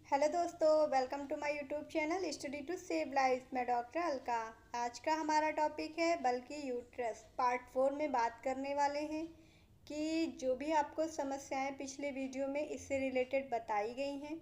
Hello दोस्तों, welcome to my YouTube channel study to save life. मैं doctor Alka. आज का हमारा टॉपिक है बल्कि यूट्रस। पार्ट 4 में बात करने वाले हैं कि जो भी आपको समस्याएं पिछले वीडियो में इससे रिलेटेड बताई गई हैं,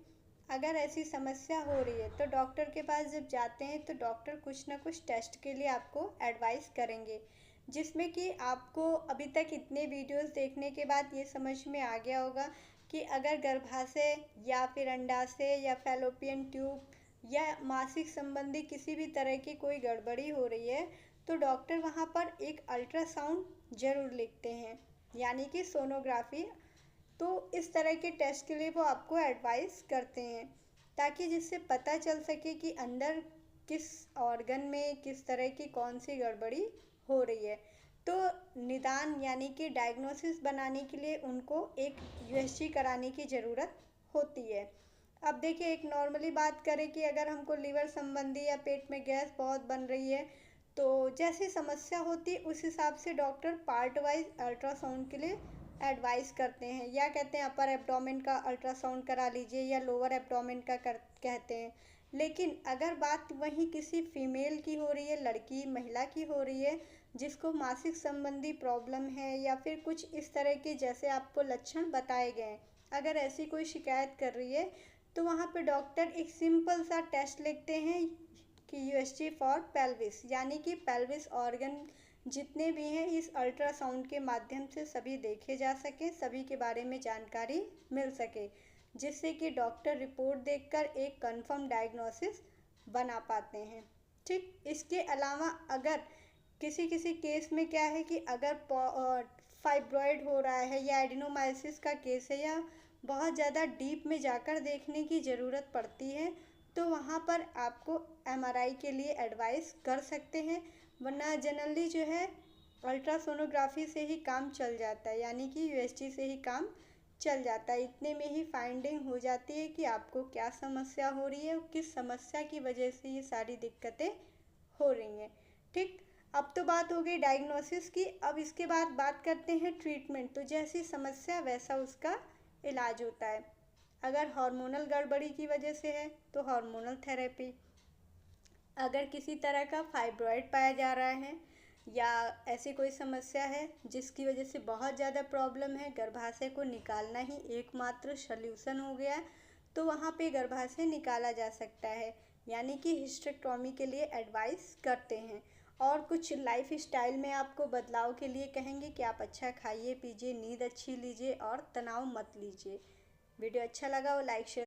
अगर ऐसी समस्या हो रही है तो डॉक्टर के पास जब जाते हैं तो डॉक्टर कुछ ना कुछ टेस्ट के लिए आपको एडवाइस करेंगे, जिसमें कि आपको अभी तक इतने वीडियोस देखने के बाद ये समझ में आ गया होगा कि अगर गर्भाशय या फिर अंडाशय या फैलोपियन ट्यूब या मासिक संबंधी किसी भी तरह की कोई गड़बड़ी हो रही है तो डॉक्टर वहाँ पर एक अल्ट्रासाउंड जरूर लिखते हैं, यानी कि सोनोग्राफी। तो इस तरह के टेस्ट के लिए वो आपको एडवाइस करते हैं, ताकि जिससे पता चल सके कि अंदर किस ऑर्गन में किस तरह की कौन सी गड़बड़ी हो रही है। तो निदान यानी कि डायग्नोसिस बनाने के लिए उनको एक यूएसजी कराने की ज़रूरत होती है। अब देखिए, एक नॉर्मली बात करें कि अगर हमको लीवर संबंधी या पेट में गैस बहुत बन रही है तो जैसी समस्या होती है उस हिसाब से डॉक्टर पार्ट वाइज अल्ट्रासाउंड के लिए एडवाइस करते हैं, या कहते हैं अपर एब्डोमेन का अल्ट्रासाउंड करा लीजिए या लोअर एब्डोमेन का कहते हैं। लेकिन अगर बात वहीं किसी फीमेल की हो रही है, लड़की महिला की हो रही है, जिसको मासिक संबंधी प्रॉब्लम है या फिर कुछ इस तरह के जैसे आपको लक्षण बताए गए हैं, अगर ऐसी कोई शिकायत कर रही है तो वहाँ पे डॉक्टर एक सिंपल सा टेस्ट लिखते हैं कि यूएसजी फॉर पेल्विस, यानी कि पेल्विस ऑर्गन जितने भी हैं इस अल्ट्रासाउंड के माध्यम से सभी देखे जा सके, सभी के बारे में जानकारी मिल सके, जिससे कि डॉक्टर रिपोर्ट देखकर एक कंफर्म डायग्नोसिस बना पाते हैं। ठीक, इसके अलावा अगर किसी किसी केस में क्या है कि अगर फाइब्रॉयड हो रहा है या एडिनोमाइसिस का केस है या बहुत ज़्यादा डीप में जाकर देखने की ज़रूरत पड़ती है तो वहाँ पर आपको एमआरआई के लिए एडवाइस कर सकते हैं, वरना जनरली जो है अल्ट्रासोनोग्राफी से ही काम चल जाता है, यानी कि यूएसजी से ही काम चल जाता है। इतने में ही फाइंडिंग हो जाती है कि आपको क्या समस्या हो रही है और किस समस्या की वजह से ये सारी दिक्कतें हो रही हैं। ठीक, अब तो बात हो गई डायग्नोसिस की। अब इसके बाद बात करते हैं ट्रीटमेंट। तो जैसी समस्या वैसा उसका इलाज होता है। अगर हार्मोनल गड़बड़ी की वजह से है तो हार्मोनल थेरेपी, अगर किसी तरह का फाइब्रॉयड पाया जा रहा है या ऐसी कोई समस्या है जिसकी वजह से बहुत ज़्यादा प्रॉब्लम है, गर्भाशय को निकालना ही एकमात्र सल्यूशन हो गया, तो वहाँ पे गर्भाशय निकाला जा सकता है, यानी कि हिस्टेक्टोमी के लिए एडवाइस करते हैं। और कुछ लाइफ स्टाइल में आपको बदलाव के लिए कहेंगे कि आप अच्छा खाइए पीजिए, नींद अच्छी लीजिए और तनाव मत लीजिए। वीडियो अच्छा लगा हो लाइक शेयर